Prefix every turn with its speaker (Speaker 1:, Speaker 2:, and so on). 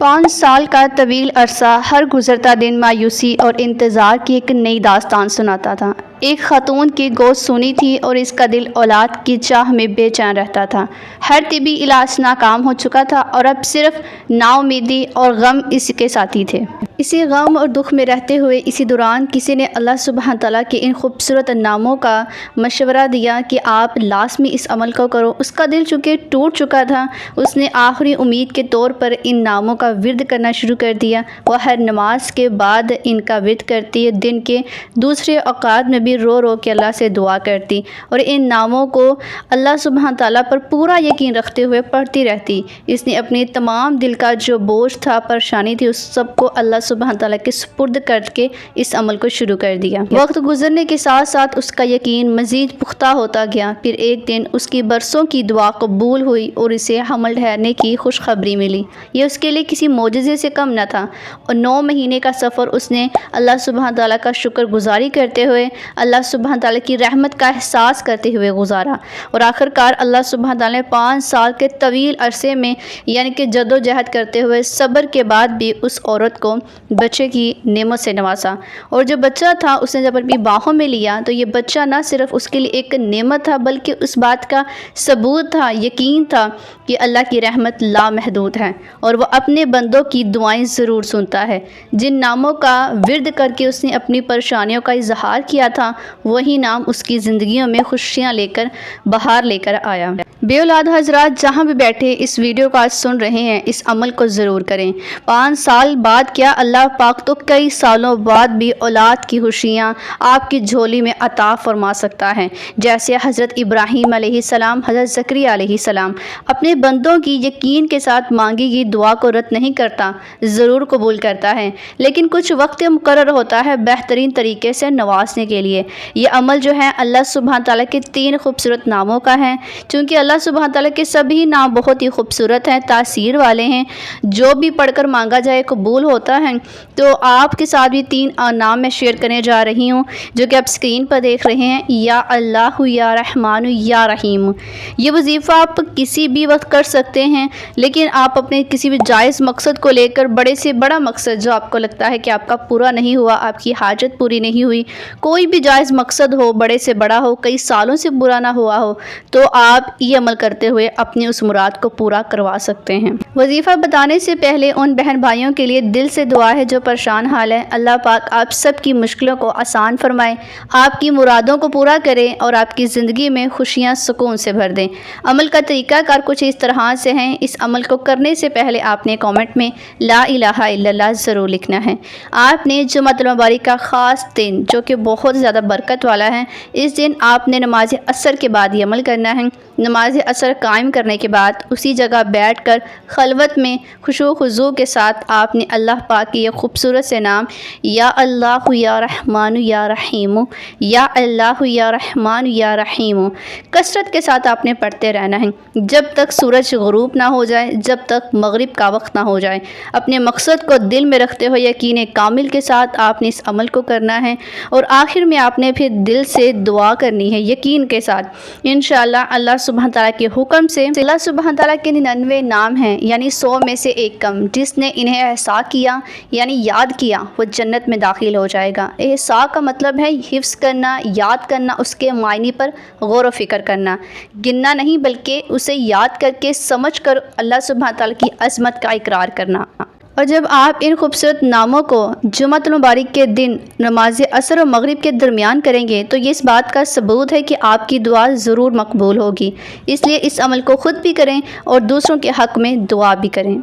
Speaker 1: 5 साल का तवील अरसा हर गुज़रता दिन मायूसी और इंतज़ार की एक नई दास्तान सुनाता था। एक खातून की गोद सुनी थी और इसका दिल औलाद की चाह में बेचैन रहता था। हर तिबी इलाज नाकाम हो चुका था और अब सिर्फ नाउमीदी और गम इसके साथी थे। इसी गम और दुख में रहते हुए इसी दौरान किसी ने अल्लाह सुब्हान तआला के इन खूबसूरत नामों का मशवरा दिया कि आप लाज़मी इस अमल को करो। उसका दिल चूँकि टूट चुका था, उसने आखिरी उम्मीद के तौर पर इन नामों का विर्द करना शुरू कर दिया। वह हर नमाज के बाद इनका विर्द करती है, दिन के दूसरे औकात में भी रो रो के अल्लाह से दुआ करती और इन नामों को अल्लाह सुब्हान तआला पर पूरा यकीन रखते हुए पढ़ती रहती। इसने अपनी तमाम दिल का जो बोझ था, परेशानी थी, उस सब को अल्लाह सुब्हान तआला के सुपुर्द करके इस अमल को शुरू कर दिया। वक्त गुजरने के साथ साथ उसका यकीन मज़ीद पुख्ता होता गया। फिर एक दिन उसकी बरसों की दुआ कबूल हुई और इसे हमल ठहरने की खुशखबरी मिली। ये उसके लिए किसी मोजज़े से कम न था और 9 महीने का सफ़र उसने अल्लाह सुब्हान तआला का शुक्रगुजारी करते हुए, अल्लाह सुब्हान तआला की रहमत का एहसास करते हुए गुजारा और आखिरकार अल्लाह सुब्हान तआला ने 5 साल के तवील अरसे में यानी कि जद्दोजहद करते हुए सब्र के बाद भी उस औरत को बच्चे की नेमत से नवाजा। और जो बच्चा था उसने जब अपनी बाहों में लिया तो ये बच्चा न सिर्फ उसके लिए एक नेमत था बल्कि उस बात का सबूत था, यकीन था कि अल्लाह की रहमत लामहदूद है और वह अपने बंदों की दुआएं ज़रूर सुनता है। जिन नामों का विर्द करके उसने अपनी परेशानियों का इजहार किया था, वही नाम उसकी ज़िंदगियों में खुशियाँ लेकर बहार लेकर आया। बे औलाद हजरात जहाँ भी बैठे इस वीडियो को आज सुन रहे हैं, इस अमल को ज़रूर करें। 5 साल बाद क्या, अल्लाह पाक तो कई सालों बाद भी औलाद की खुशियाँ आपकी झोली में अता फरमा सकता है। जैसे हज़रत इब्राहीम अलैहिस्सलाम, हज़रत ज़करिया अलैहिस्सलाम अपने बंदों की यकीन के साथ मांगी गई दुआ को रद्द नहीं करता, ज़रूर कबूल करता है, लेकिन कुछ वक्त मुकर्रर होता है बेहतरीन तरीके से नवाजने के लिए। ये अमल जो है अल्लाह सुब्हान तआला के 3 खूबसूरत नामों का है। चूँकि अल्लाह सुब्हान तआला के सभी नाम बहुत ही खूबसूरत हैं, तासीर वाले हैं, जो भी पढ़कर मांगा जाए कबूल होता है। तो आपके साथ भी 3 नाम मैं शेयर करने जा रही हूँ जो कि आप स्क्रीन पर देख रहे हैं। या अल्लाह, या रहमान, या रहीम। ये वजीफ़ा आप किसी भी वक्त कर सकते हैं, लेकिन आप अपने किसी भी जायज़ मकसद को लेकर, बड़े से बड़ा मकसद जो आपको लगता है कि आपका पूरा नहीं हुआ, आपकी हाजत पूरी नहीं हुई, कोई भी जायज़ मकसद हो, बड़े से बड़ा हो, कई सालों से पूरा ना हुआ हो, तो आप ये अमल करते हुए अपनी उस मुराद को पूरा करवा सकते हैं। वजीफ़ा बताने से पहले उन बहन भाइयों के लिए दिल से दुआ है जो परेशान हाल है। अल्लाह पाक आप सब की मुश्किलों को आसान फरमाए, आपकी मुरादों को पूरा करें और आपकी ज़िंदगी में खुशियाँ सुकून से भर दें। अमल का तरीक़ाकार कुछ इस तरह से हैं। इस अमल को करने से पहले आपने कमेंट में ला इलाहा इल्लल्लाह ज़रूर लिखना है। आपने जुमातुल मुबारक का ख़ास दिन जो कि बहुत ज़्यादा बरकत वाला है, इस दिन आपने नमाज असर के बाद ये अमल करना है। नमाज असर कायम करने के बाद उसी जगह बैठकर खलवत में खुशू खुजू के साथ आपने अल्लाह पाक के ये खूबसूरत से नाम या अल्लाह, या रहमान, या रहीम, या अल्लाह, या रहमान, या रहीम कसरत के साथ आपने पढ़ते रहना है जब तक सूरज गुरूब ना हो जाए, जब तक मगरिब का वक्त ना हो जाए। अपने मकसद को दिल में रखते हुए यकीन कामिल के साथ आपने इस अमल को करना है और आखिर में आपने फिर दिल से दुआ करनी है यकीन के साथ। इंशाअल्लाह अल्लाह सुब्हान तआला के हुक्म से अल्लाह सुब्हान तआला के 99 नाम हैं, यानी 100 में से एक कम, जिसने इन्हें एहसा किया यानी याद किया, वो जन्नत में दाखिल हो जाएगा। एहसा का मतलब है हिफ्ज़ करना, याद करना, उसके मायने पर गौर व फिक्र करना, गिनना नहीं बल्कि उसे याद करके समझ कर अल्लाह सुब्हान तआला की अज़मत का इकरार करना। और जब आप इन खूबसूरत नामों को जुमातुल मुबारक के दिन नमाज असर और मगरिब के दरमियान करेंगे तो ये इस बात का सबूत है कि आपकी दुआ ज़रूर मकबूल होगी। इसलिए इस अमल को ख़ुद भी करें और दूसरों के हक़ में दुआ भी करें।